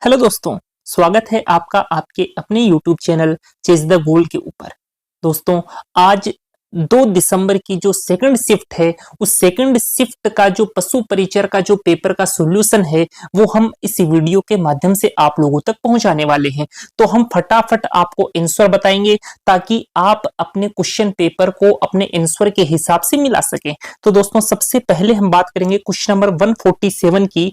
Hello दोस्तों, स्वागत है आपका आपके अपने YouTube channel chase the goal के ऊपर। दोस्तों, आज 2 दिसंबर की जो सेकंड शिफ्ट है, उस सेकंड शिफ्ट का जो पशु परिचर का जो पेपर का सॉल्यूशन है, वो हम इस वीडियो के माध्यम से आप लोगों तक पहुंचाने वाले हैं। तो हम फटाफट आपको आंसर बताएंगे ताकि आप अपने क्वेश्चन पेपर को अपने आंसर के हिसाब से मिला सकें। तो दोस्तों, सबसे पहले हम बात करेंगे क्वेश्चन नंबर 147 की।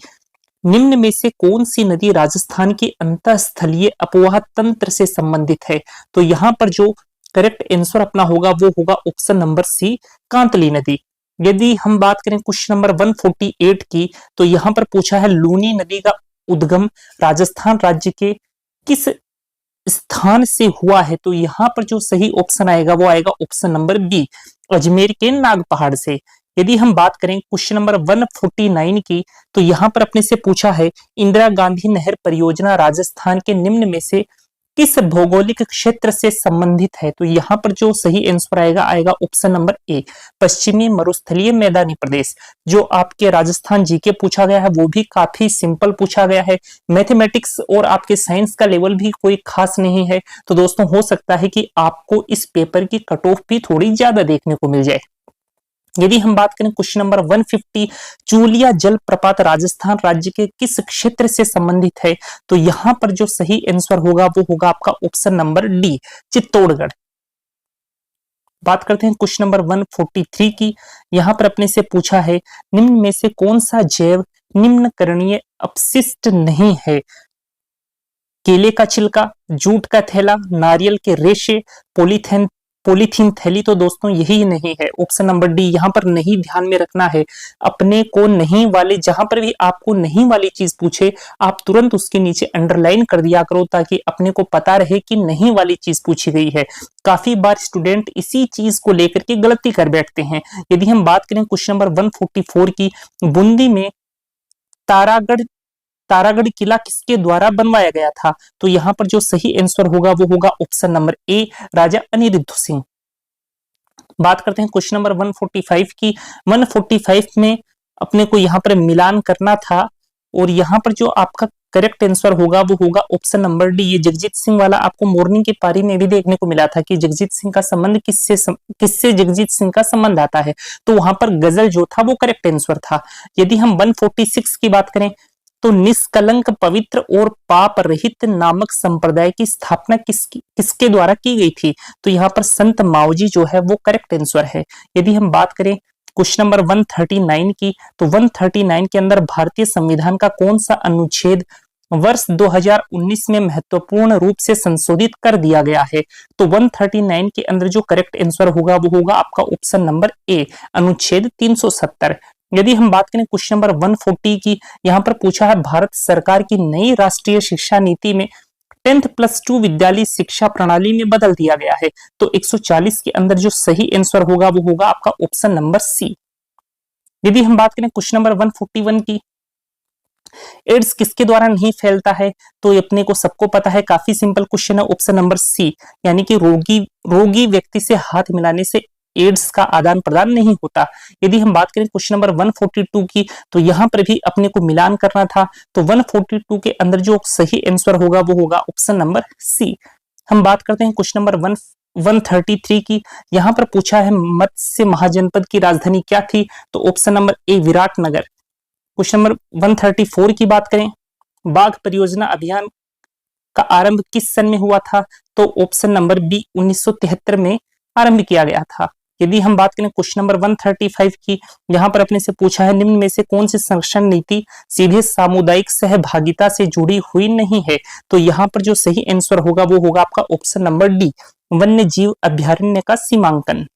निम्न में से कौन सी नदी राजस्थान के अंतःस्थलीय अपवाह तंत्र से संबंधित है? तो यहां पर जो करेक्ट आंसर अपना होगा वो होगा ऑप्शन नंबर सी, कांतली नदी। यदि हम बात करें क्वेश्चन नंबर 148 की, तो यहां पर पूछा है लूनी नदी का उद्गम राजस्थान राज्य के किस स्थान से हुआ है? तो यहां पर जो सही ऑप्शन आएगा वो आएगा ऑप्शन नंबर बी, अजमेर के नाग पहाड़ से। यदि हम बात करें क्वेश्चन नंबर 149 की, तो यहां पर अपने से पूछा है इंदिरा गांधी नहर परियोजना राजस्थान के निम्न में से किस भौगोलिक क्षेत्र से संबंधित है? तो यहां पर जो सही आंसर आएगा आएगा ऑप्शन नंबर ए, पश्चिमी मरुस्थलीय मैदानी प्रदेश। जो आपके राजस्थान जीके पूछा गया है वो भी काफी सिंपल पूछा गया है। मैथमेटिक्स और आपके साइंस का लेवल भी कोई खास नहीं है। तो दोस्तों, हो सकता है कि आपको इस पेपर की कट ऑफ भी थोड़ी ज्यादा देखने को मिल जाए। यदि हम बात करें क्वेश्चन नंबर 150, चूलिया जलप्रपात राजस्थान राज्य के किस क्षेत्र से संबंधित है? तो यहां पर जो सही आंसर होगा वो होगा आपका ऑप्शन नंबर डी, चित्तौड़गढ़। बात करते हैं क्वेश्चन नंबर 143 की। यहां पर अपने से पूछा है निम्न में से कौन सा जैव निम्नकरणीय अपशिष्ट नहीं है? केले का छिलका, जूट का थैला, नारियल के रेशे, पॉलीथीन थैली। तो दोस्तों, यही नहीं है, ऑप्शन नंबर डी। यहां पर नहीं ध्यान में रखना है अपने को, नहीं वाले जहां पर भी आपको नहीं वाली चीज पूछे आप तुरंत उसके नीचे अंडरलाइन कर दिया करो ताकि अपने को पता रहे कि नहीं वाली चीज पूछी गई है। काफी बार स्टूडेंट इसी चीज को लेकर के गलती कर बैठते हैं। यदि हम बात करें क्वेश्चन नंबर 144 की, बूंदी में तारागढ़ किला किसके द्वारा बनवाया गया था? तो यहां पर जो सही आंसर होगा वो होगा ऑप्शन नंबर ए, राजा अनिरुद्ध सिंह। बात करते हैं क्वेश्चन नंबर 145 की। 145 में अपने को यहां पर मिलान करना था और यहां पर जो आपका करेक्ट आंसर होगा वो होगा ऑप्शन नंबर डी। ये जगजीत सिंह वाला आपको मॉर्निंग की पारी में भी देखने को मिला था कि जगजीत सिंह का संबंध किससे जगजीत सिंह का संबंध आता है। तो वहां पर गजल जो था वो करेक्ट आंसर था। यदि हम 146 की बात करें, तो निष्कलंक पवित्र और पाप रहित नामक संप्रदाय की स्थापना किसके द्वारा की गई थी? तो यहाँ पर संत मावजी जो है वो करेक्ट आंसर है। यदि हम बात करें क्वेश्चन नंबर 139 की, तो 139 के अंदर भारतीय संविधान का कौन सा अनुच्छेद वर्ष 2019 में महत्वपूर्ण रूप से संशोधित कर दिया गया है? तो 139 के अंदर जो करेक्ट आंसर होगा वो होगा आपका ऑप्शन नंबर ए, अनुच्छेद 370। यदि हम बात करें क्वेश्चन नंबर 140 की, यहां पर पूछा है भारत सरकार की नई राष्ट्रीय शिक्षा नीति में 10+2 विद्यालय शिक्षा प्रणाली में बदल दिया गया है। तो 140 के अंदर जो सही आंसर होगा वो होगा आपका ऑप्शन नंबर सी। यदि हम बात करें क्वेश्चन नंबर 141 की, एड्स किसके द्वारा नहीं फैलता है? तो अपने को सबको पता है, काफी सिंपल क्वेश्चन है, ऑप्शन नंबर सी, यानी कि रोगी व्यक्ति से हाथ मिलाने से एड्स का आदान प्रदान नहीं होता। यदि हम बात करें क्वेश्चन नंबर 142 की, तो यहां पर भी अपने को मिलान करना था। तो 142 के अंदर जो सही आंसर होगा वो होगा ऑप्शन नंबर सी। हम बात करते हैं क्वेश्चन नंबर 133 की। यहां पर पूछा है मत्स्य महाजनपद की राजधानी क्या थी? तो ऑप्शन नंबर ए, विराटनगर। क्वेश्चन नंबर 134 की बात करें, बाघ परियोजना अभियान का आरंभ किस सन में हुआ था? तो ऑप्शन नंबर बी, 1973 में आरंभ किया गया था। यदि हम बात करें क्वेश्चन नंबर 135 की, यहां पर अपने से पूछा है निम्न में से कौन सी संरक्षण नीति सीधे सामुदायिक सहभागिता से जुड़ी हुई नहीं है? तो यहां पर जो सही आंसर होगा वो होगा आपका ऑप्शन नंबर डी, वन्य जीव अभ्यारण्य का सीमांकन।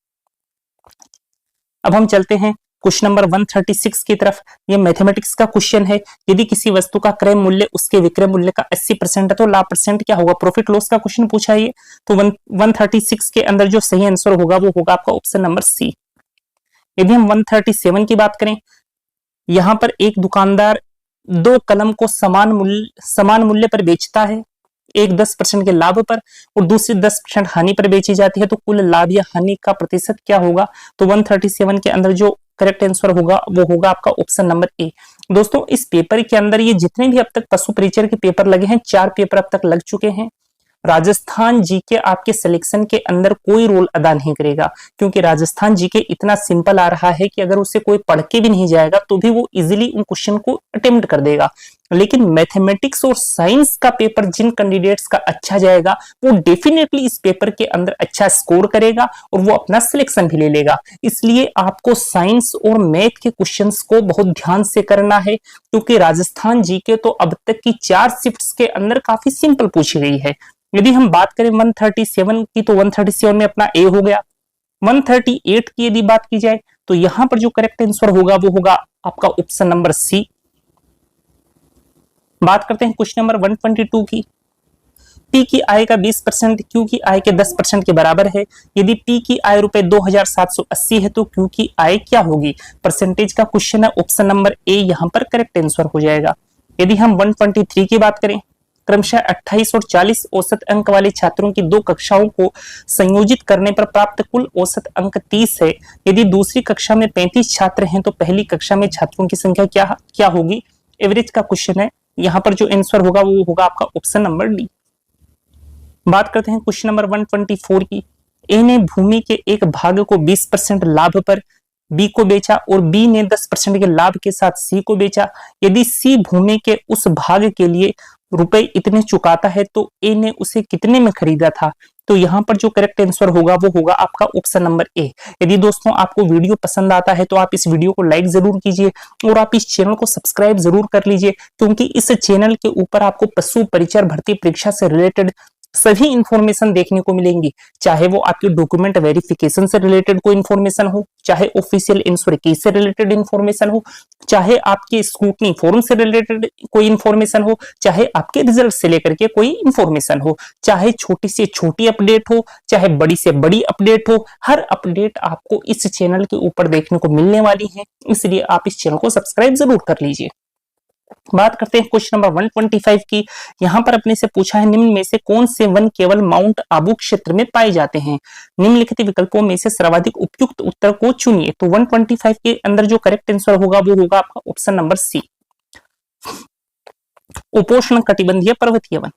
अब हम चलते हैं क्वेश्चन नंबर 136 की तरफ। ये मैथमेटिक्स का क्वेश्चन है। यदि किसी वस्तु का क्रय मूल्य उसके विक्रय मूल्य का 80% है तो लाभ परसेंट क्या होगा? प्रॉफिट लॉस का क्वेश्चन पूछा है। तो 136 के अंदर जो सही आंसर होगा वो होगा आपका ऑप्शन नंबर सी। यदि हम 137 की बात करें, यहां पर एक दुकानदार 2 कलम को समान मूल्य पर बेचता है, एक 10% के लाभ पर और दूसरी 10% हानि पर बेची जाती है। तो कुल लाभ या हानि का प्रतिशत क्या होगा? तो 137 के अंदर जो करेक्ट आंसर होगा वो होगा आपका ऑप्शन नंबर ए, दोस्तों इस पेपर के अंदर ये जितने भी अब तक पशु परिचर के पेपर लगे हैं, 4 पेपर अब तक लग चुके हैं। राजस्थान जीके आपके सिलेक्शन के अंदर कोई रोल अदा नहीं करेगा, क्योंकि राजस्थान जीके इतना सिंपल आ रहा है कि अगर उसे कोई पढ़ के भी नहीं जाएगा तो भी वो इजीली उन क्वेश्चन को अटेम्प्ट कर देगा। लेकिन मैथमेटिक्स और साइंस का पेपर जिन कैंडिडेट्स का अच्छा जाएगा वो डेफिनेटली इस पेपर के अंदर अच्छा स्कोर करेगा और वो अपना सिलेक्शन भी ले लेगा। इसलिए आपको साइंस और मैथ के क्वेश्चंस को बहुत ध्यान से करना है, क्योंकि राजस्थान जीके तो अब तक की 4 शिफ्ट्स के अंदर काफी सिंपल पूछी गई है। यदि हम बात करें 137 की तो 137 में अपना ए हो गया। 138 की यदि बात की जाए तो यहां पर जो करेक्ट आंसर होगा वो होगा आपका ऑप्शन नंबर सी। बात करते हैं क्वेश्चन नंबर 122 की। पी की आय का 20% क्यू की आय के 10% के बराबर है। यदि पी की आय रुपए 2780 है तो क्यू की आय क्या होगी? परसेंटेज का क्वेश्चन है, ऑप्शन नंबर ए यहां पर करेक्ट आंसर हो जाएगा। यदि हम 123 की बात करें, क्रमशः 28 और 40 औसत अंक वाले छात्रों की 2 कक्षाओं को संयोजित करने पर प्राप्त कुल औसत अंक 30 है। यदि दूसरी कक्षा में 35 छात्र हैं तो पहली कक्षा में छात्रों की संख्या क्या होगी? एवरेज का क्वेश्चन है, यहां पर जो आंसर होगा वो होगा आपका ऑप्शन नंबर डी। बात करते हैं क्वेश्चन नंबर 124 की। ए ने भूमि के एक भाग को 20% लाभ पर बी को बेचा और बी ने 10% के लाभ के साथ सी को बेचा। यदि सी भूमि के उस भाग के लिए रुपए इतने चुकाता है तो ए ने उसे कितने में खरीदा था? तो यहाँ पर जो करेक्ट आंसर होगा वो होगा आपका ऑप्शन नंबर ए। यदि दोस्तों आपको वीडियो पसंद आता है तो आप इस वीडियो को लाइक जरूर कीजिए और आप इस चैनल को सब्सक्राइब जरूर कर लीजिए, क्योंकि इस चैनल के ऊपर आपको पशु परिचर भर्ती परीक्षा से रिलेटेड सभी इंफॉर्मेशन देखने को मिलेंगी, चाहे वो आपके डॉक्यूमेंट वेरिफिकेशन से रिलेटेड कोई इंफॉर्मेशन हो, चाहे ऑफिशियल आंसर की से रिलेटेड इंफॉर्मेशन हो, चाहे आपके स्क्रूटनी फॉर्म से रिलेटेड कोई इंफॉर्मेशन हो, चाहे आपके रिजल्ट से लेकर के कोई इंफॉर्मेशन हो, चाहे छोटी से छोटी अपडेट हो, चाहे बड़ी से बड़ी अपडेट हो, हर अपडेट आपको इस चैनल के ऊपर देखने को मिलने वाली है। इसलिए आप इस चैनल को सब्सक्राइब जरूर कर लीजिए। बात करते हैं क्वेश्चन नंबर 125 की। यहां पर अपने से पूछा है, निम्न में से कौन से वन केवल माउंट आबू क्षेत्र में पाए जाते हैं? निम्नलिखित विकल्पों में से सर्वाधिक उपयुक्त उत्तर को चुनिए। तो 125 के अंदर जो करेक्ट आंसर होगा वो होगा आपका ऑप्शन नंबर सी, उपोष्ण कटिबंधीय पर्वतीय वन।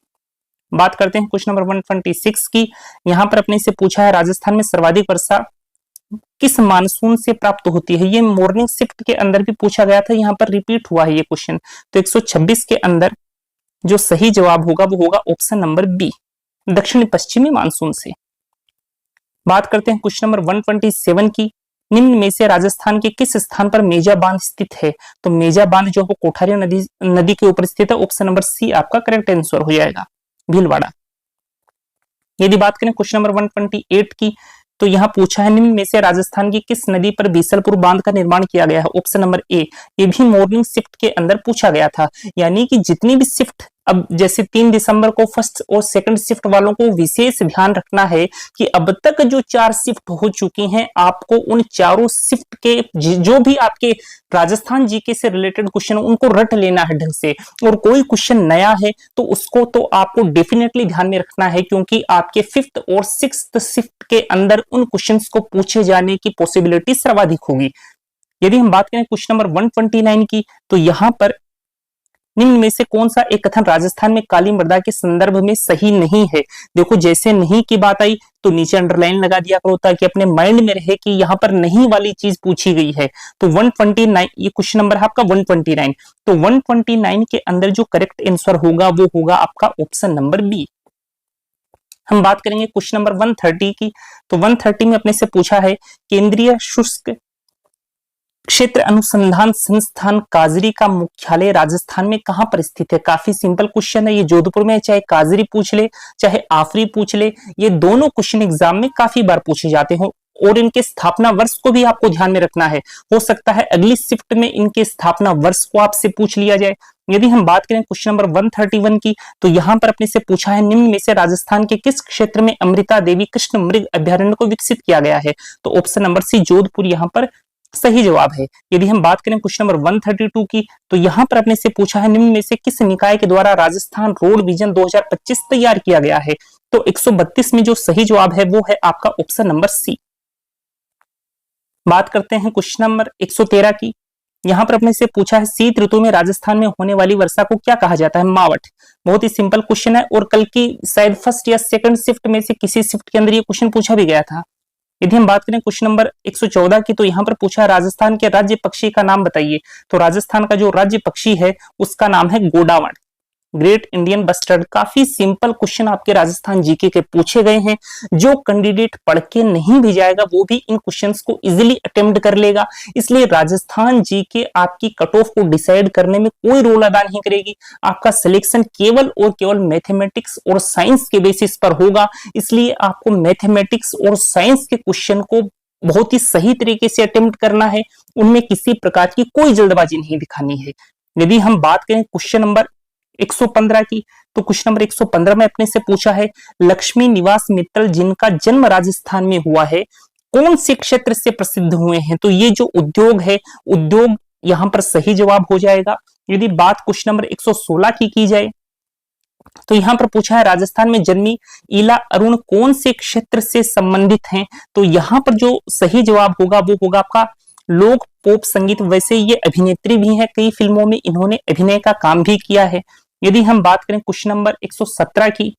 बात करते हैं क्वेश्चन नंबर 126 की। यहां पर अपने से पूछा है, राजस्थान में सर्वाधिक वर्षा किस मानसून से प्राप्त होती है? ये मॉर्निंग शिफ्ट के अंदर भी पूछा गया था, यहाँ पर रिपीट हुआ है ये क्वेश्चन। तो 126 के अंदर जो सही जवाब होगा वो होगा ऑप्शन नंबर बी, दक्षिण पश्चिमी मानसून से। बात करते हैं क्वेश्चन नंबर 127 की। निम्न में से राजस्थान के किस स्थान पर मेजा बांध स्थित है? तो मेजा बांध जो है कोठारी नदी के ऊपर स्थित है। ऑप्शन नंबर सी आपका करेक्ट आंसर हो जाएगा, भीलवाड़ा। यदि बात करें क्वेश्चन नंबर 128 की, तो यहां पूछा है, निम्न में से राजस्थान की किस नदी पर बीसलपुर बांध का निर्माण किया गया है? ऑप्शन नंबर ए। ये भी मॉर्निंग शिफ्ट के अंदर पूछा गया था, यानी कि जितनी भी शिफ्ट, अब जैसे 3 दिसंबर को फर्स्ट और सेकंड शिफ्ट वालों को विशेष ध्यान रखना है कि अब तक जो 4 शिफ्ट हो चुकी हैं, आपको उन चारों शिफ्ट के जो भी आपके राजस्थान जीके से रिलेटेड क्वेश्चन उनको रट लेना है ढंग से, और कोई क्वेश्चन नया है तो उसको तो आपको डेफिनेटली ध्यान में रखना है, क्योंकि आपके 5th और 6th शिफ्ट के अंदर उन क्वेश्चंस को पूछे जाने की पॉसिबिलिटी सर्वाधिक होगी। यदि हम बात करें क्वेश्चन नंबर 129 की, तो यहां पर निम्न में से कौन सा एक कथन राजस्थान में काली मृदा के संदर्भ में सही नहीं है? देखो, जैसे नहीं की बात आई तो नीचे अंडरलाइन लगा दिया करो ताकि अपने माइंड में रहे कि यहाँ पर नहीं वाली चीज पूछी गई है। तो 129, ये क्वेश्चन नंबर है आपका 129। तो 129 के अंदर जो करेक्ट आंसर होगा वो होगा आपका ऑप्शन नंबर बी। हम बात करेंगे क्वेश्चन नंबर 130 की। तो 130 में अपने से पूछा है, केंद्रीय शुष्क क्षेत्र अनुसंधान संस्थान काजरी का मुख्यालय राजस्थान में कहां पर स्थित है? काफी सिंपल क्वेश्चन है, ये जोधपुर में, चाहे काजरी पूछ ले चाहे आफरी पूछ ले, ये दोनों क्वेश्चन एग्जाम में काफी बार पूछे जाते हैं, और इनके स्थापना वर्ष को भी आपको ध्यान में रखना है। हो सकता है अगली शिफ्ट में इनके स्थापना वर्ष को आपसे पूछ लिया जाए। यदि हम बात करें क्वेश्चन नंबर 131 की, तो यहां पर अपने से पूछा है, निम्न में से राजस्थान के किस क्षेत्र में अमृता देवी कृष्ण मृग अभ्यारण्य को विकसित किया गया है? तो ऑप्शन नंबर सी, जोधपुर यहां पर सही जवाब है। यदि हम बात करें क्वेश्चन नंबर 132 की, तो यहां पर अपने से पूछा है, निम्न में से किस निकाय के द्वारा राजस्थान रोड विजन 2025 तैयार किया गया है? तो 132 में जो सही जवाब है वो है आपका ऑप्शन नंबर सी। बात करते हैं क्वेश्चन नंबर 113 की। यहां पर अपने से पूछा है शीत ऋतु में राजस्थान में होने वाली वर्षा को क्या कहा जाता है? मावठ। बहुत ही सिंपल क्वेश्चन है और कल की शायद फर्स्ट या सेकंड शिफ्ट में से किसी शिफ्ट के अंदर ये क्वेश्चन पूछा भी गया था। यदि हम बात करें क्वेश्चन नंबर 114 की, तो यहाँ पर पूछा राजस्थान के राज्य पक्षी का नाम बताइए। तो राजस्थान का जो राज्य पक्षी है उसका नाम है गोडावण, ग्रेट इंडियन बस्टर्ड। काफी सिंपल क्वेश्चन आपके राजस्थान जीके के पूछे गए हैं। जो कैंडिडेट पढ़ के नहीं भी जाएगा वो भी इन क्वेश्चंस को इजीली अटेम्प्ट कर लेगा। इसलिए राजस्थान जीके आपकी कट ऑफ को डिसाइड करने में कोई रोल अदा नहीं करेगी। आपका सिलेक्शन केवल और केवल मैथमेटिक्स और साइंस के बेसिस पर होगा। इसलिए आपको मैथमेटिक्स और साइंस के क्वेश्चन को बहुत ही सही तरीके से अटेम्प्ट करना है। उनमें किसी प्रकार की कोई जल्दबाजी नहीं दिखानी है। यदि हम बात करें क्वेश्चन नंबर 115 की, तो क्वेश्चन नंबर 115 में अपने से पूछा है लक्ष्मी निवास मित्तल जिनका जन्म राजस्थान में हुआ है कौन से क्षेत्र से प्रसिद्ध हुए हैं? तो ये जो उद्योग है, उद्योग यहां पर सही जवाब हो जाएगा। यदि बात क्वेश्चन नंबर 116 की जाए, तो यहां पर पूछा है राजस्थान में जन्मी इला अरुण कौन से क्षेत्र से संबंधित हैं? तो यहां पर जो सही जवाब होगा वो होगा आपका लोक पॉप संगीत। वैसे ये अभिनेत्री भी हैं, कई फिल्मों में इन्होंने अभिनय का काम भी किया है। यदि हम बात करें क्वेश्चन नंबर 117 की,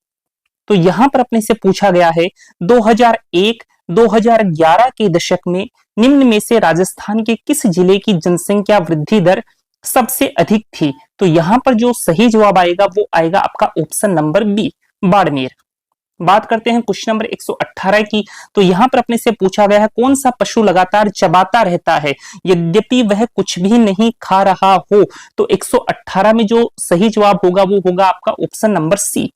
तो यहां पर अपने से पूछा गया है 2001-2011 के दशक में निम्न में से राजस्थान के किस जिले की जनसंख्या वृद्धि दर सबसे अधिक थी? तो यहां पर जो सही जवाब आएगा वो आएगा आपका ऑप्शन नंबर बी, बाड़मेर। बात करते हैं क्वेश्चन नंबर 118 की, तो यहां पर अपने से पूछा गया है कौन सा पशु लगातार चबाता रहता है यद्यपि वह कुछ भी नहीं खा रहा हो? तो 118 में जो सही जवाब होगा वो होगा आपका ऑप्शन नंबर सी।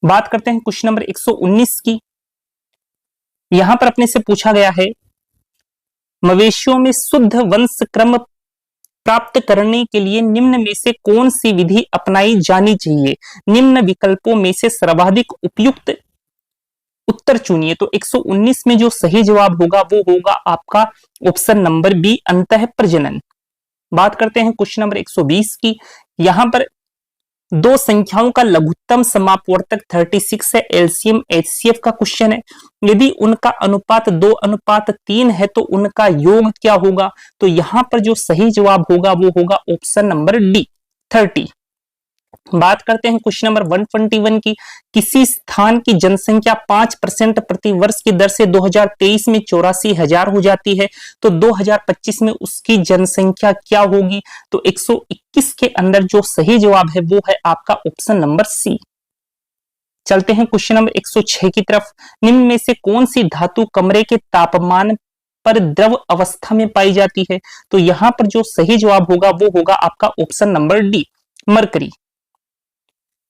बात करते हैं क्वेश्चन नंबर 119 की, यहां पर अपने से पूछा गया है मवेशियों में शुद्ध वंश क्रम प्राप्त करने के लिए निम्न में से कौन सी विधि अपनाई जानी चाहिए? निम्न विकल्पों में से सर्वाधिक उपयुक्त उत्तर चुनिए। तो 119 में जो सही जवाब होगा वो होगा आपका ऑप्शन नंबर बी, अंतः प्रजनन। बात करते हैं क्वेश्चन नंबर 120 की, यहां पर दो संख्याओं का लघुत्तम समापवर्तक 36 है, एलसीएम एचसीएफ का क्वेश्चन है। यदि उनका अनुपात 2:3 है तो उनका योग क्या होगा? तो यहां पर जो सही जवाब होगा वो होगा ऑप्शन नंबर डी, 30। बात करते हैं क्वेश्चन नंबर 121 की, किसी स्थान की जनसंख्या 5% प्रति वर्ष की दर से 2023 में 84,000 हो जाती है तो 2025 में उसकी जनसंख्या क्या होगी? तो 121 के अंदर जो सही जवाब है वो है आपका ऑप्शन नंबर सी। चलते हैं क्वेश्चन नंबर 106 की तरफ, निम्न में से कौन सी धातु कमरे के तापमान पर द्रव अवस्था में पाई जाती है? तो यहां पर जो सही जवाब होगा वो होगा आपका option number D, mercury.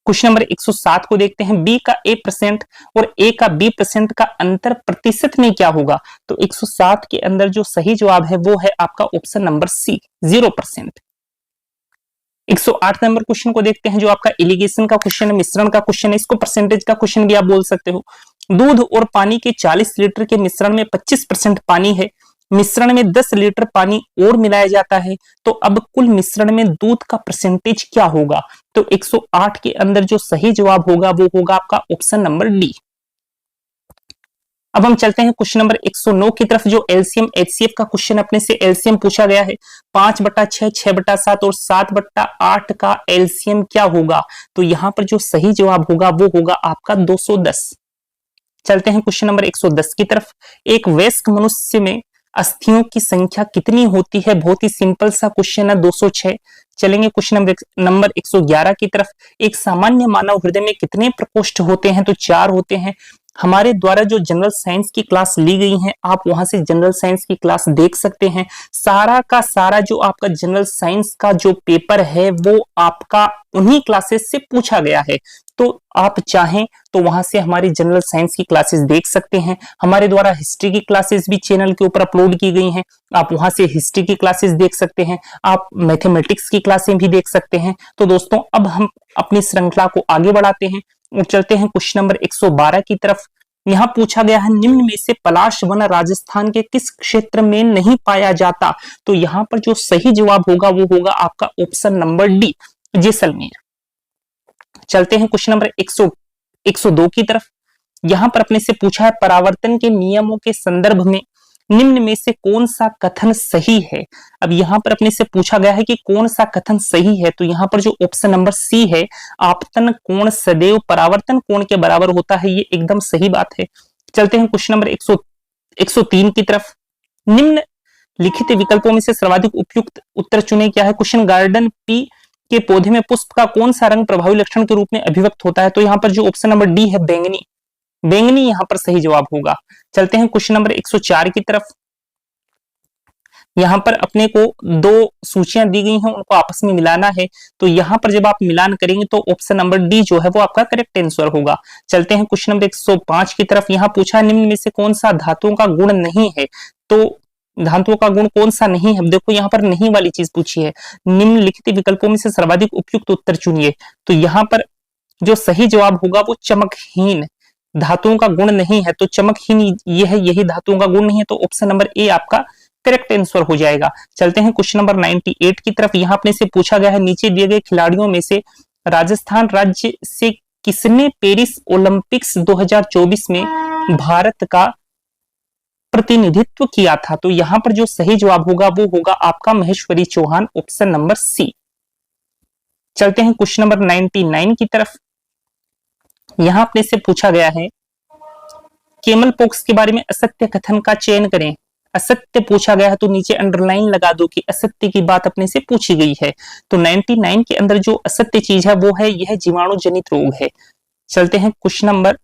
Question number 107 को देखते हैं, बी का A% और ए का B% का अंतर प्रतिशत में क्या होगा? तो 107 के अंदर जो सही जवाब है वो है आपका ऑप्शन नंबर सी, 0%। 108 नंबर क्वेश्चन को देखते हैं जो आपका इरिगेशन का क्वेश्चन है, मिश्रण का क्वेश्चन है, इसको परसेंटेज का क्वेश्चन भी आप बोल सकते हो। दूध और पानी के 40 लीटर के मिश्रण में 25% पानी है, मिश्रण में 10 लीटर पानी और मिलाया जाता है तो अब कुल मिश्रण में दूध का परसेंटेज क्या होगा? तो 108 के अंदर जो सही जवाब होगा वो होगा आपका ऑप्शन नंबर डी। अब हम चलते हैं क्वेश्चन नंबर 109 की तरफ, जो एलसीएम एचसीएफ का क्वेश्चन अपने से एलसीएम पूछा गया है 5/6, 6/7 और 7/8 का एलसीएम क्या होगा? तो यहां पर जो सही जवाब होगा वो होगा आपका 210। चलते हैं क्वेश्चन नंबर 110 की तरफ, एक वयस्क मनुष्य में अस्थियों की संख्या कितनी होती है? बहुत ही सिंपल सा क्वेश्चन है, 206। चलेंगे क्वेश्चन नंबर 111 की तरफ, एक सामान्य मानव हृदय में कितने प्रकोष्ठ होते हैं? तो 4 होते हैं। हमारे द्वारा जो जनरल साइंस की क्लास ली गई है आप वहां से जनरल साइंस की क्लास देख सकते हैं। सारा का सारा जो आपका जनरल साइंस का जो पेपर है वो आपका उन्हीं क्लासेस से पूछा गया है, तो आप चाहें तो वहां से हमारी जनरल साइंस की क्लासेस देख सकते हैं। हमारे द्वारा हिस्ट्री की क्लासेस भी चैनल के ऊपर अपलोड की गई हैं, आप वहां से हिस्ट्री की क्लासेस देख सकते हैं, आप मैथमेटिक्स की क्लासें भी देख सकते हैं। तो दोस्तों अब हम अपनी श्रृंखला को आगे बढ़ाते हैं और चलते हैं क्वेश्चन नंबर 112 की तरफ। यहां पूछा गया है निम्न में से पलाश वन राजस्थान के किस क्षेत्र में नहीं पाया जाता? तो यहां पर जो सही जवाब होगा वो होगा आपका ऑप्शन नंबर डी, जैसलमेर। चलते हैं क्वेश्चन नंबर 102 की तरफ। यहां पर अपने से पूछा है परावर्तन के नियमों के संदर्भ में निम्न में से कौन सा कथन सही है? अब यहां पर अपने से पूछा गया है कि कौन सा कथन सही है, तो यहां पर जो ऑप्शन नंबर सी है, आपतन कोण सदैव परावर्तन कोण के बराबर होता है, ये एकदम सही बात है। चलते हैं क्वेश्चन नंबर 103 की तरफ। निम्न लिखित विकल्पों में से सर्वाधिक उपयुक्त उत्तर चुने। क्या है क्वेश्चन? गार्डन पी के पौधे में पुष्प का कौन सा रंग प्रभावी लक्षण के रूप में अभिव्यक्त होता है? तो यहां पर जो ऑप्शन नंबर डी है, बैंगनी, बैंगनी यहां पर सही जवाब होगा। चलते हैं क्वेश्चन नंबर 104 की तरफ। यहां पर अपने को दो सूचियां दी गई हैं, उनको आपस में मिलाना है। तो यहां पर जब आप मिलान करेंगे तो ऑप्शन नंबर डी जो है वो आपका करेक्ट आंसर होगा। चलते हैं क्वेश्चन नंबर 105 की तरफ। यहां पूछा निम्न में से कौन सा धातुओं का गुण नहीं है? तो धातुओं का गुण कौन सा नहीं है? देखो यहां पर नहीं वाली चीज पूछी है। निम्नलिखित विकल्पों में से सर्वाधिक उपयुक्त उत्तर चुनिए। तो यहां पर जो सही जवाब होगा वो चमकहीन, धातुओं का गुण नहीं है, तो चमकहीन ये है, यही धातुओं का गुण नहीं है, तो ऑप्शन नंबर ए आपका करेक्ट आंसर हो जाएगा। चलते हैं क्वेश्चन नंबर 98 की तरफ। यहां अपने से पूछा गया है नीचे दिए गए खिलाड़ियों में से राजस्थान राज्य से किसने पेरिस ओलंपिक्स 2024 में भारत का प्रतिनिधित्व किया था? तो यहां पर जो सही जवाब होगा वो होगा आपका Maheshwari Chauhan, option number C. चलते हैं क्वेश्चन नंबर 99 की तरफ। यहां अपने से पूछा गया है केमल पॉक्स के बारे में असत्य कथन का चयन करें। असत्य पूछा गया है तो नीचे अंडरलाइन लगा दो कि असत्य की बात अपने से पूछी गई है। तो 99 के अंदर जो असत्य चीज है वो है यह जीवाणु जनित रोग है। चलते हैं क्वेश्चन नंबर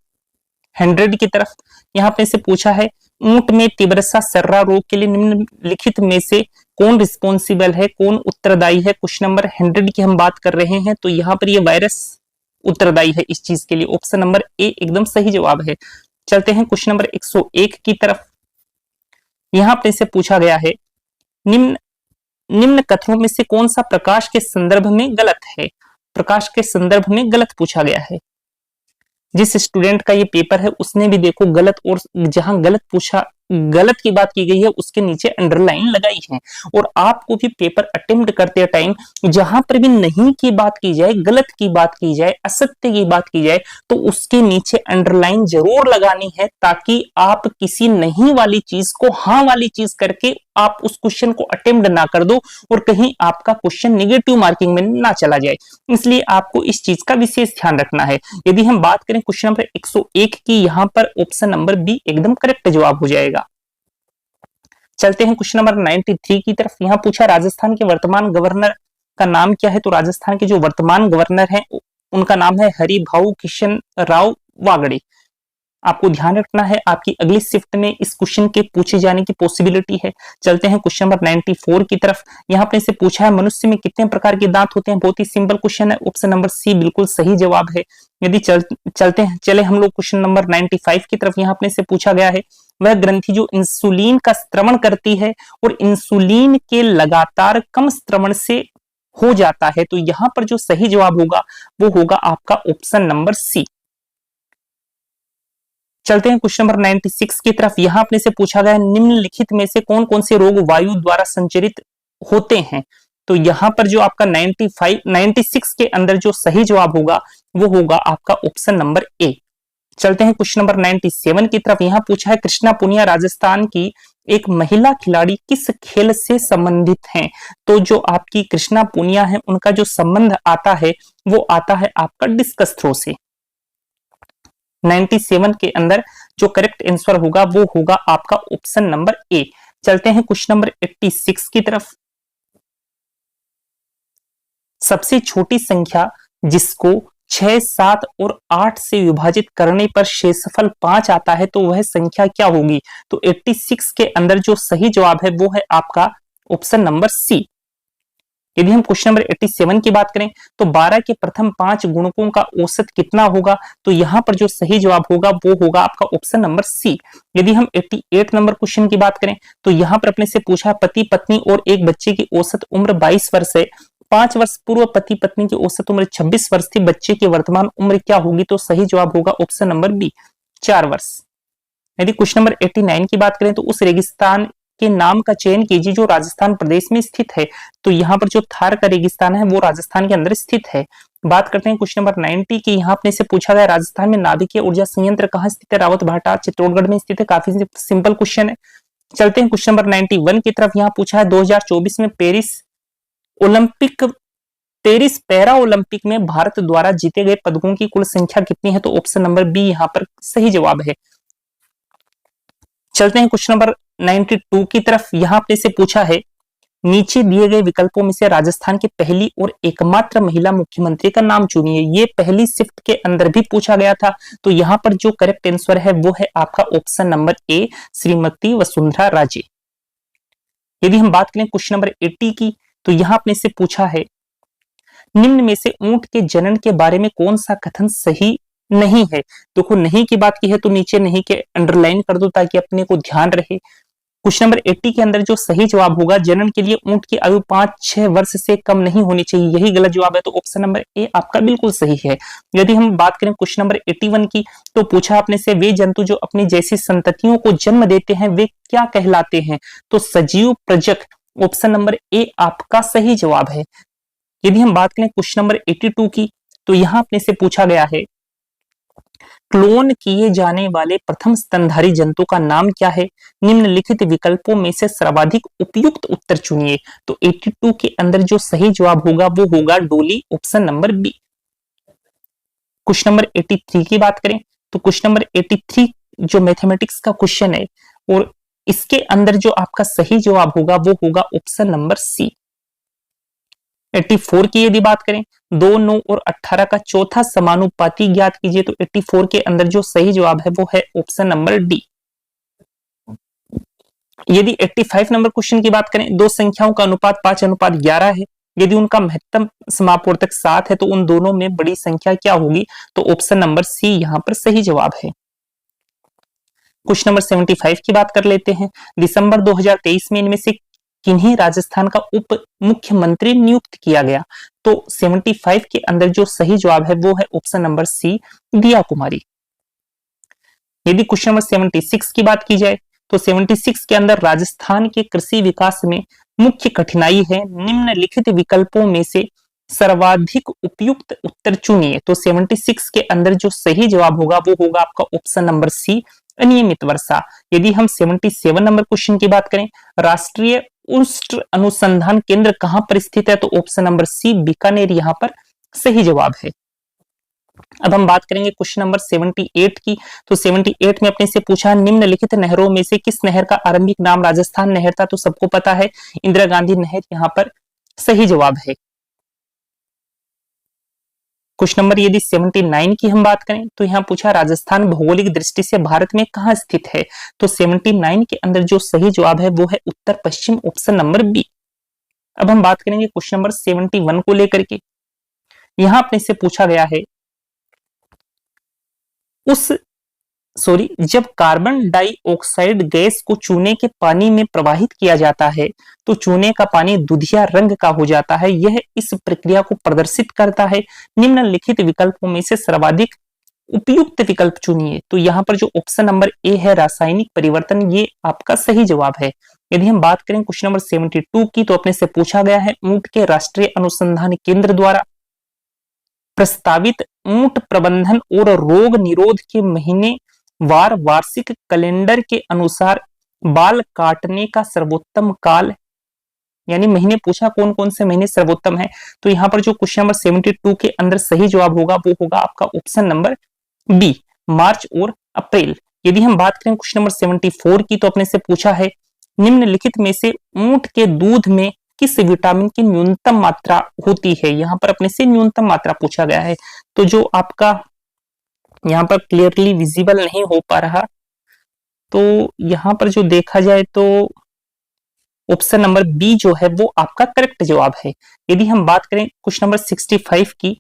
100 की तरफ। यहां अपने से पूछा है ऊंट में तिब्रसा सर्रा रोग के लिए निम्नलिखित में से कौन रिस्पॉन्सिबल है, कौन उत्तरदायी है? क्वेश्चन नंबर 100 की हम बात कर रहे हैं, तो यहाँ पर ये वायरस उत्तरदायी है इस चीज के लिए। ऑप्शन नंबर ए एकदम सही जवाब है। चलते हैं क्वेश्चन नंबर 101 की तरफ। यहां अपने से पूछा गया है निम्न कथनों में से कौन सा प्रकाश के संदर्भ में गलत है? प्रकाश के संदर्भ में गलत पूछा गया है। जिस स्टूडेंट का ये पेपर है उसने भी देखो गलत, और जहां गलत पूछा, गलत की बात की गई है उसके नीचे अंडरलाइन लगाई है। और आपको भी पेपर अटेम्प्ट करते टाइम जहां पर भी नहीं की बात की जाए, गलत की बात की जाए, असत्य की बात की जाए, तो उसके नीचे अंडरलाइन जरूर लगानी है, ताकि आप किसी नहीं वाली चीज को हाँ वाली चीज करके आप उस क्वेश्चन को अटेम्प्ट ना कर दो और कहीं आपका क्वेश्चन नेगेटिव मार्किंग में ना चला जाए। इसलिए आपको इस चीज का विशेष ध्यान रखना है। यदि हम बात करें क्वेश्चन नंबर 101 की, यहां पर ऑप्शन नंबर बी एकदम करेक्ट जवाब हो जाएगा। चलते हैं क्वेश्चन नंबर 93 की तरफ। यहां पूछा राजस्थान के वर्तमान गवर्नर का नाम क्या है? तो राजस्थान के जो वर्तमान गवर्नर हैं उनका नाम है हरिभाऊ किशन राव वागड़े। आपको ध्यान रखना है, आपकी अगली शिफ्ट में इस क्वेश्चन के पूछे जाने की पॉसिबिलिटी है। चलते हैं क्वेश्चन नंबर 94 की तरफ। यहां पे से पूछा है मनुष्य में कितने प्रकार के दांत होते हैं? बहुत ही सिंपल क्वेश्चन है, ऑप्शन नंबर सी बिल्कुल सही जवाब है। यदि चले हम लोग क्वेश्चन नंबर 95 की तरफ। यहां अपने से पूछा गया है वह ग्रंथि जो इंसुलिन का स्त्रवण करती है और इंसुलिन के लगातार कम स्त्रवण से हो जाता है, तो यहां पर जो सही जवाब होगा वो होगा आपका ऑप्शन नंबर सी। चलते हैं क्वेश्चन नंबर 96 की तरफ। यहां अपने से पूछा गया निम्नलिखित में से कौन कौन से रोग वायु द्वारा संचरित होते हैं? तो यहां पर जो आपका 96 के अंदर जो सही जवाब होगा वो होगा आपका ऑप्शन नंबर ए। चलते हैं क्वेश्चन नंबर 97 की तरफ। यहां पूछा है कृष्णा पुनिया राजस्थान की एक महिला खिलाड़ी किस खेल से संबंधित हैं? तो जो आपकी कृष्णा पुनिया है उनका जो संबंध आता है वो आता है आपका डिस्कस थ्रो से। 97 के अंदर जो करेक्ट आंसर होगा वो होगा आपका ऑप्शन नंबर ए। चलते हैं क्वेश्चन नंबर 86 की तरफ। सबसे छोटी संख्या जिसको 6, 7 और 8 से विभाजित करने पर शेषफल 5 आता है तो वह संख्या क्या होगी? तो 86 के अंदर जो सही जवाब है वो है आपका ऑप्शन नंबर सी। यदि हम क्वेश्चन नंबर 87 की बात करें तो 12 के प्रथम 5 गुणकों का औसत कितना होगा? तो यहां पर जो सही जवाब होगा वो होगा आपका ऑप्शन नंबर सी। यदि हम 88 नंबर क्वेश्चन की बात करें तो यहां पर अपने से पूछा पति पत्नी और एक बच्चे की औसत उम्र 22 वर्ष है। 5 वर्ष पूर्व पति पत्नी की औसत उम्र 26 वर्ष थी, बच्चे की वर्तमान उम्र क्या होगी? तो सही जवाब होगा ऑप्शन नंबर बी, 4 वर्ष। यदि क्वेश्चन नंबर 89 की बात करें तो उस रेगिस्तान के नाम का चयन कीजिए जो राजस्थान प्रदेश में स्थित है। तो यहाँ पर जो थार का रेगिस्तान है वो राजस्थान के अंदर स्थित है। बात करते हैं क्वेश्चन नंबर 90 की। यहाँ अपने से पूछा गया राजस्थान में नाभिकीय ऊर्जा संयंत्र कहाँ स्थित है? रावतभाटा चित्तौड़गढ़ में स्थित है। काफी सिंपल क्वेश्चन है। चलते हैं क्वेश्चन नंबर 91 की तरफ। यहां पूछा है 2024 में पेरिस पैरा ओलंपिक में भारत द्वारा जीते गए पदकों की कुल संख्या कितनी है? तो ऑप्शन नंबर बी यहां पर सही जवाब है। चलते हैं क्वेश्चन नंबर 92 की तरफ। यहां आपने से पूछा है नीचे दिए गए विकल्पों में से राजस्थान की पहली और एकमात्र महिला मुख्यमंत्री का नाम चुनिए। ये पहली शिफ्ट के अंदर भी पूछा गया था, तो यहां पर जो करेक्ट आंसर है वो है आपका option number A, Shrimati Vasundhara Raje. यदि हम बात करें क्वेश्चन नंबर 80 की, तो यहां आपने से पूछा है निम्न में से ऊंट के जनन के बारे में कौन सा कथन सही नहीं है? देखो नहीं की बात की है तो नीचे नहीं के अंडरलाइन कर दो ताकि अपने को ध्यान रहे। क्वेश्चन नंबर 80 के अंदर जो सही जवाब होगा, जनन के लिए ऊंट की आयु 5-6 वर्ष से कम नहीं होनी चाहिए, यही गलत जवाब है। तो ऑप्शन नंबर ए आपका बिल्कुल सही है। यदि हम बात करें क्वेश्चन नंबर 81 की, तो पूछा आपने से वे जंतु जो अपनी जैसी संततियों को जन्म देते हैं वे क्या कहलाते हैं? तो सजीव प्रजक, ऑप्शन नंबर ए आपका सही जवाब है। यदि हम बात करें क्वेश्चन नंबर 82 की, तो यहां अपने से पूछा गया है क्लोन किए जाने वाले प्रथम स्तनधारी जंतु का नाम क्या है? निम्नलिखित विकल्पों में से सर्वाधिक उपयुक्त उत्तर चुनिए। तो 82 के अंदर जो सही जवाब होगा वो होगा डोली, option number B. Question number 83 की बात करें तो क्वेश्चन नंबर 83 जो मैथमेटिक्स का क्वेश्चन है और इसके अंदर जो आपका सही जवाब होगा वो होगा ऑप्शन नंबर सी। 84 की यदि बात करें 2, 9 और 18 का चौथा समानुपाती ज्ञात कीजिए। तो 84 के अंदर जो सही जवाब है वो है ऑप्शन नंबर डी। यदि 85 नंबर क्वेश्चन की बात करें, दो संख्याओं का अनुपात 5:11 है, यदि उनका महत्तम समापवर्तक 7 है तो उन दोनों में बड़ी संख्या क्या होगी? तो ऑप्शन नंबर सी यहां पर सही जवाब है। क्वेश्चन नंबर 75 की बात कर लेते हैं। दिसंबर 2023 में इनमें से किन्हीं राजस्थान का उप मुख्यमंत्री नियुक्त किया गया? तो 75 के अंदर जो सही जवाब है वो है ऑप्शन नंबर सी, दिया कुमारी। यदि क्वेश्चन नंबर 76 की बात की जाए तो 76 के अंदर राजस्थान के कृषि विकास में मुख्य कठिनाई है, निम्नलिखित विकल्पों में से सर्वाधिक उपयुक्त उत्तर चुनिए। तो 76 के अंदर जो सही जवाब होगा वो होगा आपका ऑप्शन नंबर सी, अनियमित वर्षा। यदि हम 77 नंबर क्वेश्चन की बात करें, राष्ट्रीय उष्ण अनुसंधान केंद्र कहां पर स्थित है? तो ऑप्शन नंबर सी, बीकानेर यहां पर सही जवाब है। अब हम बात करेंगे क्वेश्चन नंबर 78 की। तो 78 में अपने से पूछा निम्नलिखित नहरों में से किस नहर का आरंभिक नाम राजस्थान नहर था? तो सबको पता है इंदिरा गांधी नहर यहां पर सही जवाब है। क्वेश्चन नंबर यदि 79 की हम बात करें तो यहां पूछा राजस्थान भौगोलिक दृष्टि से भारत में कहां स्थित है? तो 79 के अंदर जो सही जवाब है वो है उत्तर पश्चिम, ऑप्शन नंबर बी। अब हम बात करेंगे क्वेश्चन नंबर 71 को लेकर के। यहां अपने से पूछा गया है जब कार्बन डाइऑक्साइड गैस को चूने के पानी में प्रवाहित किया जाता है तो चूने का पानी दुधिया रंग का हो जाता है, यह इस प्रक्रिया को प्रदर्शित करता है। निम्नलिखित विकल्पों में से सर्वाधिक उपयुक्त विकल्प चुनिए। तो यहाँ पर जो ऑप्शन नंबर ए है रासायनिक परिवर्तन, ये आपका सही जवाब है। यदि हम बात करें क्वेश्चन नंबर 72 की, तो अपने से पूछा गया है ऊंट के राष्ट्रीय अनुसंधान केंद्र द्वारा प्रस्तावित ऊंट प्रबंधन और रोग निरोध के महीने वार वार्षिक कैलेंडर के अनुसार बाल काटने का सर्वोत्तम काल, यानी महीने पूछा कौन कौन से महीने सर्वोत्तम है। तो यहाँ पर जो क्वेश्चन नंबर 72 के अंदर सही जवाब होगा वो होगा आपका ऑप्शन नंबर बी, मार्च और अप्रैल। यदि हम बात करें क्वेश्चन नंबर 74 की, तो अपने से पूछा है निम्नलिखित में से ऊंट के दूध में किस विटामिन की न्यूनतम मात्रा होती है? यहाँ पर अपने से न्यूनतम मात्रा पूछा गया है। तो जो आपका यहाँ पर क्लियरली विजिबल नहीं हो पा रहा, तो यहाँ पर जो देखा जाए तो ऑप्शन नंबर बी जो है वो आपका करेक्ट जवाब है। यदि हम बात करें क्वेश्चन नंबर 65 की,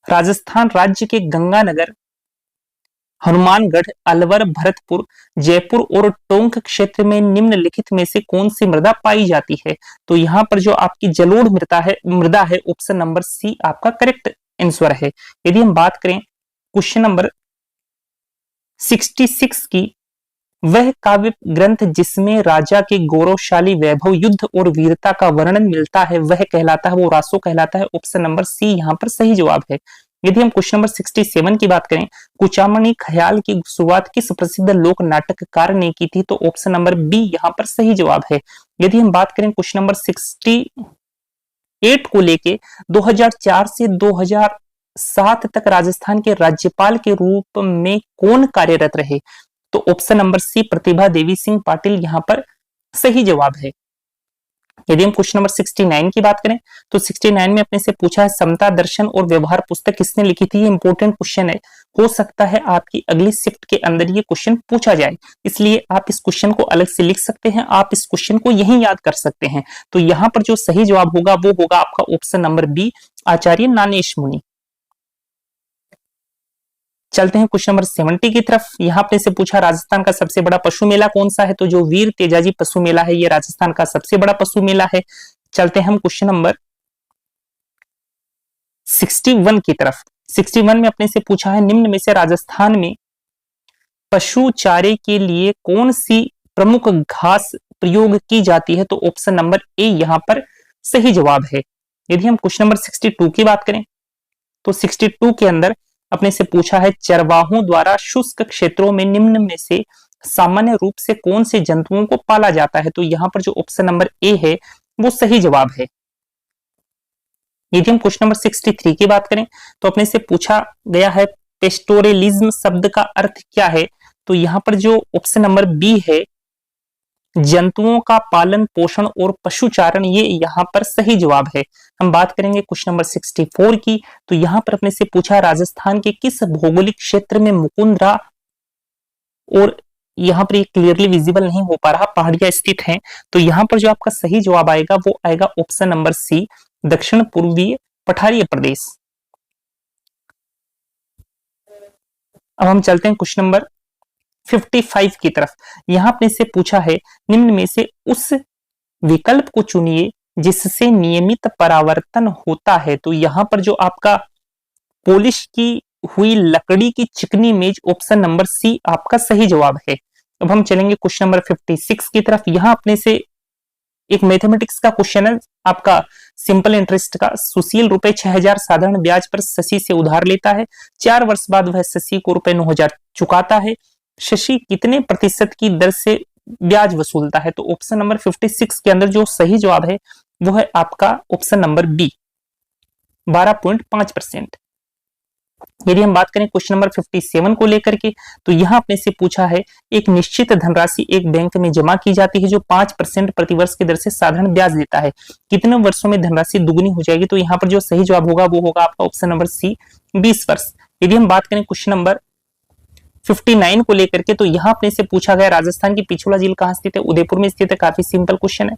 राजस्थान राज्य के गंगानगर, हनुमानगढ़, अलवर, भरतपुर, जयपुर और टोंक क्षेत्र में निम्नलिखित में से कौन सी मृदा पाई जाती है? तो यहाँ पर जो आपकी जलोढ़ मृदा है ऑप्शन नंबर सी आपका करेक्ट आंसर है। यदि हम बात करें क्वेश्चन नंबर 66 की, वह काव्य ग्रंथ जिसमें राजा के गौरवशाली वैभव, युद्ध और वीरता का वर्णन मिलता है वह कहलाता है, वो रासो कहलाता है, ऑप्शन नंबर सी यहाँ पर सही जवाब है। यदि हम क्वेश्चन नंबर 67 की बात करें, कुचामणी ख्याल की शुरुआत किस प्रसिद्ध लोक नाटककार ने की थी, तो ऑप्शन नंबर बी यहां पर सही जवाब है। यदि हम बात करें क्वेश्चन नंबर 68 को लेके 2004 से 2007 तक राजस्थान के राज्यपाल के रूप में कौन कार्यरत रहे, तो ऑप्शन नंबर सी प्रतिभा देवी सिंह पाटिल यहां पर सही जवाब है। यदि हम क्वेश्चन नंबर 69 की बात करें, तो 69 में अपने से पूछा है समता दर्शन और व्यवहार पुस्तक किसने लिखी थी। ये इंपॉर्टेंट क्वेश्चन है, हो सकता है आपकी अगली शिफ्ट के अंदर ये क्वेश्चन पूछा जाए, इसलिए आप इस क्वेश्चन को अलग से लिख सकते हैं, आप इस क्वेश्चन को यहीं याद कर सकते हैं। तो यहां पर जो सही जवाब होगा वो होगा आपका ऑप्शन नंबर बी आचार्य नानेश मुनि। चलते हैं क्वेश्चन नंबर 70 की तरफ। यहां अपने से पूछा राजस्थान का सबसे बड़ा पशु मेला कौन सा है, तो जो वीर तेजाजी पशु मेला है ये राजस्थान का सबसे बड़ा पशु मेला है। चलते हैं हम क्वेश्चन नंबर 61 की तरफ। 61 में अपने से पूछा है निम्न में से राजस्थान में पशु चारे के लिए कौन सी प्रमुख घास प्रयोग की जाती है, तो ऑप्शन नंबर ए यहां पर सही जवाब है। यदि हम क्वेश्चन नंबर 62 की बात करें, तो 62 के अंदर अपने से पूछा है चरवाहों द्वारा शुष्क क्षेत्रों में निम्न में से सामान्य रूप से कौन से जंतुओं को पाला जाता है, तो यहां पर जो ऑप्शन नंबर ए है वो सही जवाब है। यदि हम क्वेश्चन नंबर 63 की बात करें, तो अपने से पूछा गया है पेस्टोरलिज्म शब्द का अर्थ क्या है, तो यहां पर जो ऑप्शन नंबर बी है जंतुओं का पालन पोषण और पशुचारण, ये यहां पर सही जवाब है। हम बात करेंगे क्वेश्चन नंबर 64 की, तो यहां पर अपने से पूछा राजस्थान के किस भौगोलिक क्षेत्र में मुकुंदरा, और यहां पर ये क्लियरली विजिबल नहीं हो पा रहा, पहाड़ियां स्थित हैं, तो यहां पर जो आपका सही जवाब आएगा वो आएगा ऑप्शन नंबर सी दक्षिण पूर्वीय पठारीय प्रदेश। अब हम चलते हैं क्वेश्चन नंबर 55 की तरफ। यहां अपने से पूछा है निम्न में से उस विकल्प को चुनिए जिससे नियमित परावर्तन होता है, तो यहां पर जो आपका पॉलिश की हुई लकड़ी की चिकनी मेज ऑप्शन नंबर सी आपका सही जवाब है। अब हम चलेंगे क्वेश्चन नंबर 56 की तरफ। यहां अपने से एक मैथमेटिक्स का क्वेश्चन है आपका सिंपल इंटरेस्ट का। सुशील रुपए 6000 साधारण ब्याज पर शशि से उधार लेता है, 4 वर्ष बाद वह शशि को रुपए 9000 चुकाता है। शशि कितने प्रतिशत की दर से ब्याज वसूलता है, तो ऑप्शन नंबर 56 के अंदर जो सही जवाब है वो है आपका ऑप्शन नंबर बी 12.5%। यदि हम बात करें क्वेश्चन नंबर 57 को लेकर के, तो यहां अपने से पूछा है एक निश्चित धनराशि एक बैंक में जमा की जाती है जो 5% प्रतिवर्ष की दर से साधारण ब्याज देता है, कितने वर्षों में धनराशि दुगुनी हो जाएगी, तो यहां पर जो सही जवाब होगा वो होगा आपका ऑप्शन नंबर सी 20 वर्ष। यदि हम बात करें क्वेश्चन नंबर 59 को लेकर के, तो यहां अपने से पूछा गया राजस्थान की पिछोला झील कहां स्थित है, उदयपुर में स्थित है। काफी सिंपल क्वेश्चन है।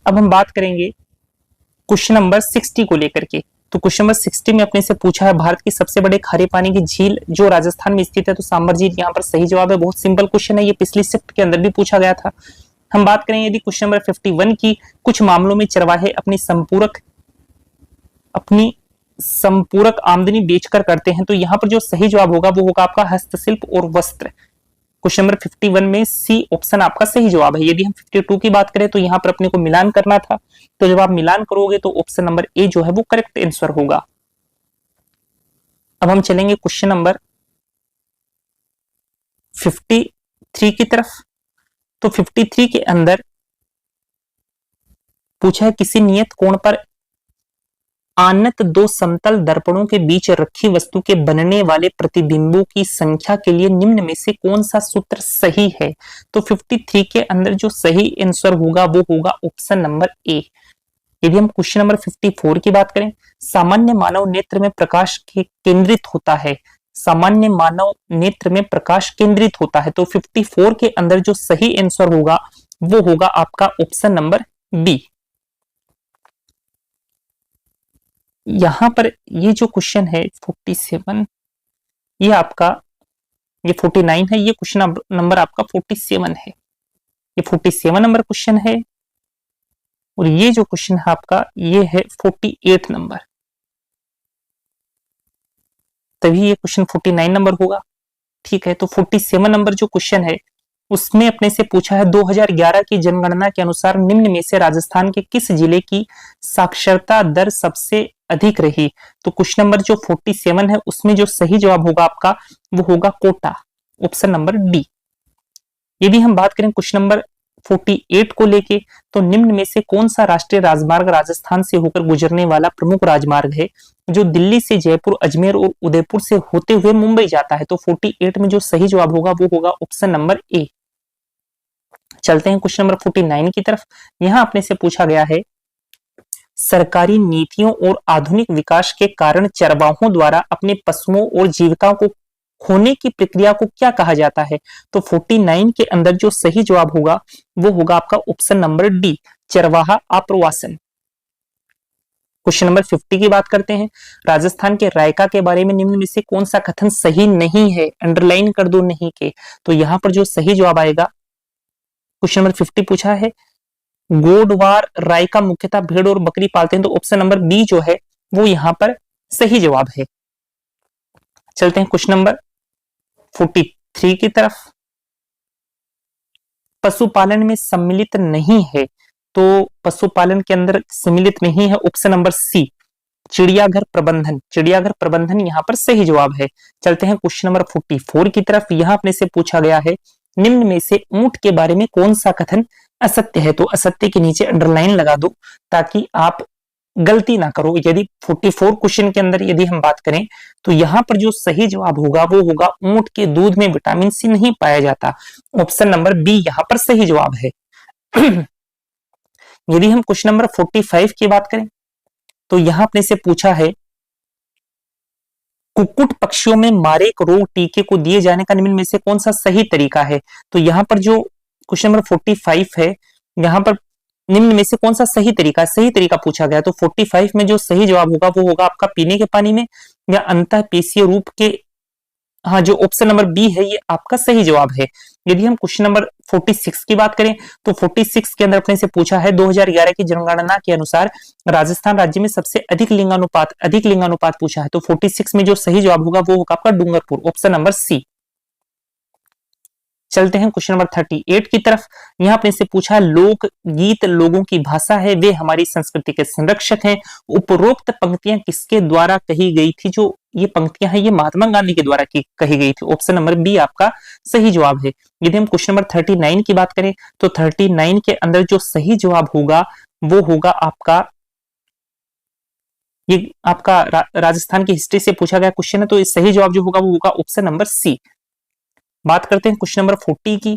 अब हम बात करेंगे क्वेश्चन नंबर 60 को लेकर के, तो क्वेश्चन नंबर 60 में अपने से पूछा है भारत की सबसे बड़े खारे पानी की झील जो राजस्थान में स्थित है, तो सांबर झील यहाँ पर सही जवाब है। बहुत सिंपल क्वेश्चन है, ये पिछली शिफ्ट के अंदर भी पूछा गया था। हम बात करें यदि क्वेश्चन नंबर 51 की, कुछ मामलों में चरवाहे अपनी संपूरक आमदनी बेचकर करते हैं, तो यहाँ पर जो सही जवाब होगा वो होगा आपका हस्तशिल्प और वस्त्र। क्वेश्चन नंबर 51 में सी ऑप्शन आपका सही जवाब है। यदि हम 52 की बात करें, तो यहाँ पर अपने को मिलान करना था, तो जब आप मिलान करोगे तो ऑप्शन नंबर ए जो है वो करेक्ट आंसर होगा। अब हम चलेंगे क्वेश्चन नंबर 53 की तरफ। तो 53 के अंदर पूछा है किसी नियत कोण पर आनत दो समतल दर्पणों के बीच रखी वस्तु के बनने वाले प्रतिबिंबों की संख्या के लिए निम्न में से कौन सा सूत्र सही है, तो 53 के अंदर जो सही आंसर होगा वो होगा ऑप्शन नंबर ए। यदि हम क्वेश्चन नंबर 54 की बात करें, सामान्य मानव नेत्र में प्रकाश केंद्रित होता है, सामान्य मानव नेत्र में प्रकाश केंद्रित होता है, तो 54 के अंदर जो सही आंसर होगा वो होगा आपका ऑप्शन नंबर बी। यहां पर ये जो क्वेश्चन है 47, ये आपका ये 49 है, ये क्वेश्चन नंबर आपका 47 है, ये 47 नंबर क्वेश्चन है, और ये जो क्वेश्चन है आपका ये है 48 नंबर, तभी ये क्वेश्चन 49 नंबर होगा। ठीक है, तो 47 नंबर जो क्वेश्चन है उसमें अपने से पूछा है 2011 की जनगणना के अनुसार निम्न में से राजस्थान के किस जिले की साक्षरता दर सबसे अधिक रही। तो क्वेश्चन नंबर जो 47 है उसमें जो सही जवाब होगा आपका वो होगा कोटा, ऑप्शन नंबर डी। यदि हम बात करें क्वेश्चन नंबर 48 को लेके, तो निम्न में से कौन सा राष्ट्रीय राजमार्ग राजस्थान से होकर गुजरने वाला प्रमुख राजमार्ग है जो दिल्ली से जयपुर, अजमेर और उदयपुर से होते हुए मुंबई जाता है। तो 48 में जो सही जवाब होगा वो होगा ऑप्शन नंबर ए। चलते हैं क्वेश्चन नंबर 49 की तरफ। यहां अपने से पूछा गया है सरकारी नीतियों और आधुनिक विकास के कारण चरवाहों द्वारा अपने पशुओं और जीविकाओं को खोने की प्रक्रिया को क्या कहा जाता है। तो 49 के अंदर जो सही जवाब होगा वो होगा आपका ऑप्शन नंबर डी, चरवाहा आप्रवासन। क्वेश्चन नंबर 50 की बात करते हैं। राजस्थान के रायका के बारे में निम्न में से कौन सा कथन सही नहीं है, अंडरलाइन कर दो नहीं के। तो यहां पर जो सही जवाब आएगा, क्वेश्चन नंबर 50 पूछा है गोडवार रायका मुख्यतः भेड़ और बकरी पालते हैं, तो ऑप्शन नंबर बी जो है वो यहां पर सही जवाब है। चलते हैं क्वेश्चन नंबर 43 की तरफ। पशुपालन में सम्मिलित नहीं है, तो पशुपालन के अंदर सम्मिलित नहीं है, ऑप्शन नंबर सी, चिड़ियाघर प्रबंधन। चिड़ियाघर प्रबंधन यहां पर सही जवाब है। चलते हैं क्वेश्चन नंबर 44 की तरफ। यहां अपने से पूछा गया है निम्न में से ऊंट के बारे में कौन सा कथन असत्य है। तो असत्य के नीचे अंडरलाइन लगा दो ताकि आप गलती ना करो। यदि 44 क्वेश्चन के अंदर यदि हम बात करें तो यहां पर जो सही जवाब होगा वो होगा ऊंट के दूध में विटामिन सी नहीं पाया जाता, ऑप्शन नंबर बी यहां पर सही जवाब है। यदि हम क्वेश्चन नंबर 45 की बात करें तो यहां अपने से पूछा है कुक्कुट पक्षियों में मारेक रोग टीके को दिए जाने का निम्न में से कौन सा सही तरीका है। तो यहां पर जो क्वेश्चन नंबर 45 है, यहां पर निम्न में से कौन सा सही तरीका पूछा गया। तो 45 में जो सही जवाब होगा वो होगा आपका पीने के पानी में या अंतःपेशीय रूप के, हाँ जो ऑप्शन नंबर बी है ये आपका सही जवाब है। यदि हम क्वेश्चन नंबर 46 की बात करें तो 46 के अंदर अपने से पूछा है 2011 की जनगणना के अनुसार राजस्थान राज्य में सबसे अधिक लिंगानुपात पूछा है। तो 46 में जो सही जवाब होगा वो होगा आपका डूंगरपुर, ऑप्शन नंबर सी। चलते हैं क्वेश्चन नंबर 38 की तरफ। यहां अपने से पूछा लोक गीत लोगों की भाषा है, वे हमारी संस्कृति के संरक्षक हैं। उपरोक्त पंक्तियां किसके द्वारा कही गई थी। जो ये पंक्तियां हैं ये महात्मा गांधी के द्वारा कही गई थी, ऑप्शन नंबर बी आपका सही जवाब है। यदि हम क्वेश्चन नंबर 39 की बात करें तो 39 के अंदर जो सही जवाब होगा वो होगा आपका, ये आपका राजस्थान की हिस्ट्री से पूछा गया क्वेश्चन है, तो सही जवाब जो होगा वो होगा ऑप्शन नंबर सी। बात करते हैं क्वेश्चन नंबर 40 की।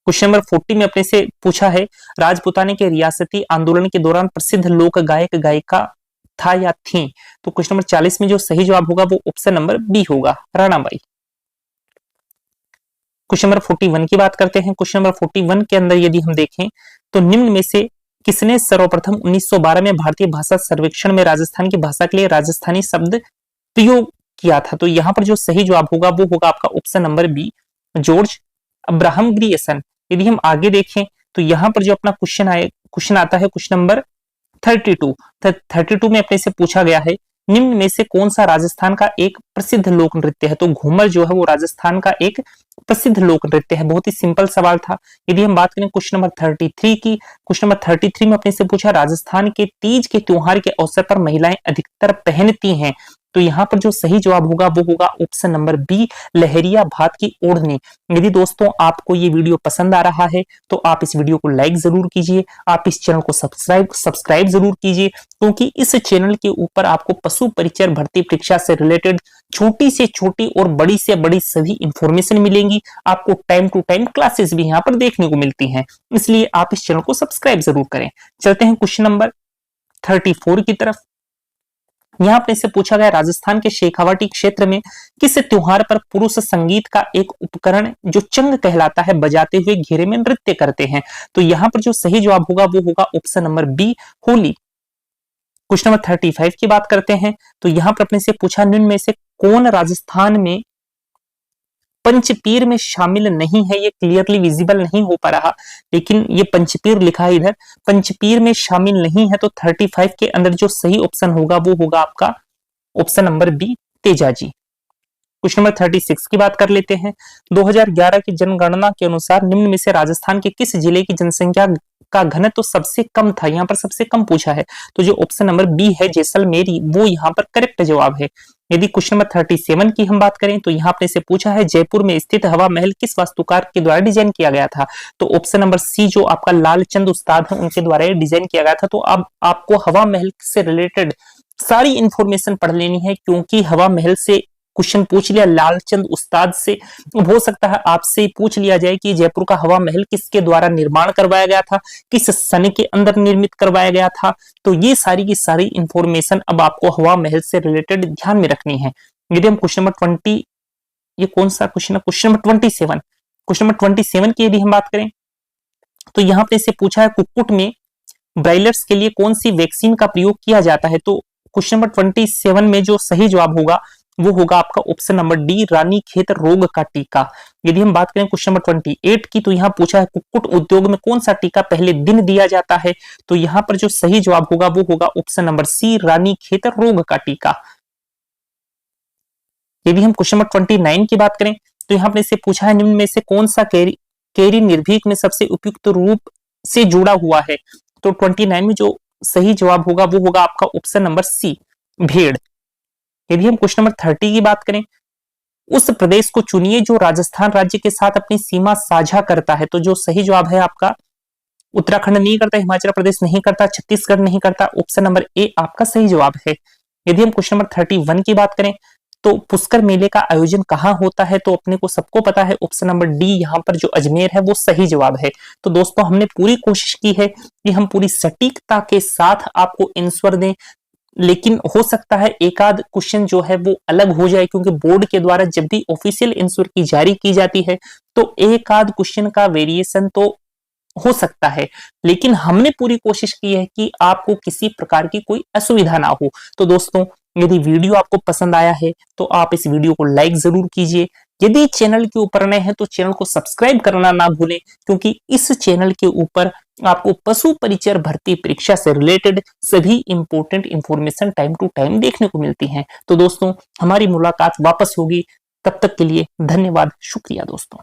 क्वेश्चन नंबर 40 में अपने से पूछा है राजपुताने के रियासती आंदोलन के दौरान प्रसिद्ध लोक गायक गायिका था या थी। तो क्वेश्चन नंबर 40 में जो सही जवाब होगा वो ऑप्शन नंबर बी होगा, राणाबाई। क्वेश्चन नंबर 41 की बात करते हैं। क्वेश्चन नंबर 41 के अंदर यदि हम देखें तो निम्न में से किसने सर्वप्रथम 1912 में भारतीय भाषा सर्वेक्षण में राजस्थान की भाषा के लिए राजस्थानी शब्द प्रयोग किया था। तो यहां पर जो सही जवाब होगा वो होगा आपका option number B, George Abraham Grierson. यदि हम आगे देखें तो यहां पर जो अपना क्वेश्चन आता है क्वेश्चन नंबर 32 में अपने से पूछा गया है निम्न में से कौन सा राजस्थान का एक प्रसिद्ध लोक नृत्य है। तो घूमर जो है वो राजस्थान का एक प्रसिद्ध लोक नृत्य है। बहुत ही सिंपल सवाल था। यदि हम बात करें क्वेश्चन नंबर 33 की, क्वेश्चन नंबर 33 में अपने से पूछा राजस्थान के तीज के त्योहार के अवसर पर महिलाएं अधिकतर पहनती हैं। तो यहां पर जो सही जवाब होगा वो होगा ऑप्शन नंबर बी, लहरिया भात की ओढ़नी। यदि दोस्तों आपको ये वीडियो पसंद आ रहा है तो आप इस वीडियो को लाइक जरूर कीजिए, आप इस चैनल को सब्सक्राइब जरूर कीजिए, क्योंकि इस चैनल के ऊपर आपको पशु परिचर भर्ती परीक्षा से रिलेटेड छोटी से छोटी और बड़ी से बड़ी सभी इंफॉर्मेशन मिलेंगी। आपको टाइम टू टाइम क्लासेस भी यहाँ पर देखने को मिलती हैं, इसलिए आप इस चैनल को सब्सक्राइब जरूर करें। चलते हैं क्वेश्चन नंबर 34 की तरफ। यहां अपने से पूछा गया राजस्थान के शेखावाटी क्षेत्र में किस त्योहार पर पुरुष संगीत का एक उपकरण जो चंग कहलाता है बजाते हुए घेरे में नृत्य करते हैं। तो यहां पर जो सही जवाब होगा वो होगा option number B, Holi. Question number 35 की बात करते हैं तो यहां पर अपने से पूछा निम्न में से कौन राजस्थान में पंचपीर में शामिल नहीं है। ये क्लियरली विजिबल नहीं हो पा रहा, लेकिन ये पंचपीर लिखा है इधर, पंचपीर में शामिल नहीं है। तो 35 के अंदर जो सही ऑप्शन होगा वो होगा आपका option number B, Tejaji. Question number 36 की बात कर लेते हैं। 2011 की जनगणना के अनुसार निम्न में से राजस्थान के किस जिले की जनसंख्या का घनत्व तो सबसे कम था? यहाँ पर सबसे कम पूछा है, तो जो ऑप्शन नंबर बी है जैसलमेरी, वो यहाँ पर करेक्ट जवाब है। यदि क्वेश्चन नंबर 37 की हम बात करें तो यहाँ आपने से पूछा है जयपुर में स्थित हवा महल किस वास्तुकार के द्वारा डिजाइन किया गया था? तो ऑप्शन नंबर सी जो आपका लालचंद उस्ताद है उनके द्वारा डिजाइन किया गया था। तो अब आपको हवा महल से रिलेटेड सारी इंफॉर्मेशन पढ़ लेनी है, क्योंकि हवा महल से क्वेश्चन पूछ लिया लालचंद उस्ताद से, हो सकता है आपसे पूछ लिया जाए कि जयपुर का हवा महल किसके द्वारा निर्माण करवाया गया था, किस सन के अंदर निर्मित करवाया गया था। तो ये सारी की सारी इंफॉर्मेशन अब आपको हवा महल से रिलेटेड ध्यान में रखनी है। यदि हम क्वेश्चन नंबर 20, ये कौन सा क्वेश्चन है, क्वेश्चन नंबर 27, क्वेश्चन नंबर 27 की यदि हम बात करें तो यहाँ पे से पूछा है कुक्कुट में ब्राइलर्स के लिए कौन सी वैक्सीन का प्रयोग किया जाता है? तो क्वेश्चन नंबर 27 में जो सही जवाब होगा वो होगा आपका ऑप्शन नंबर डी रानीखेत रोग का टीका। यदि हम बात करें क्वेश्चन नंबर 28 की तो यहाँ पूछा है कुक्कुट उद्योग में कौन सा टीका पहले दिन दिया जाता है? तो यहाँ पर जो सही जवाब होगा वो होगा ऑप्शन नंबर सी रानीखेत रोग का टीका। यदि हम क्वेश्चन नंबर 29 की बात करें तो यहाँ पर से पूछा है निम्न में से कौन सा कैरी निर्भीक में सबसे उपयुक्त रूप से जुड़ा हुआ है? तो 29 में जो सही जवाब होगा वो होगा आपका ऑप्शन नंबर सी भेड़। यदि हम क्वेश्चन नंबर 30 की बात करें, उस प्रदेश को चुनिए जो राजस्थान राज्य के साथ अपनी सीमा साझा करता है। तो जो सही जवाब है आपका उत्तराखंड नहीं करता, हिमाचल प्रदेश नहीं करता, छत्तीसगढ़ नहीं करता, ऑप्शन नंबर ए आपका सही जवाब है। यदि हम क्वेश्चन नंबर 31 की बात करें तो पुष्कर मेले का आयोजन कहाँ होता है? तो अपने को सबको पता है ऑप्शन नंबर डी यहाँ पर जो अजमेर है वो सही जवाब है। तो दोस्तों हमने पूरी कोशिश की है कि हम पूरी सटीकता के साथ आपको आंसर दें, लेकिन हो सकता है एक आध क्वेश्चन जो है वो अलग हो जाए, क्योंकि बोर्ड के द्वारा जब भी ऑफिशियल आंसर की जारी की जाती है तो एक आध क्वेश्चन का वेरिएशन तो हो सकता है, लेकिन हमने पूरी कोशिश की है कि आपको किसी प्रकार की कोई असुविधा ना हो। तो दोस्तों यदि वीडियो आपको पसंद आया है तो आप इस वीडियो को लाइक जरूर कीजिए। यदि चैनल के ऊपर नए हैं तो चैनल को सब्सक्राइब करना ना भूलें, क्योंकि इस चैनल के ऊपर आपको पशु परिचर भर्ती परीक्षा से रिलेटेड सभी important information time to time देखने को मिलती हैं। तो दोस्तों हमारी मुलाकात वापस होगी, तब तक के लिए धन्यवाद, शुक्रिया दोस्तों।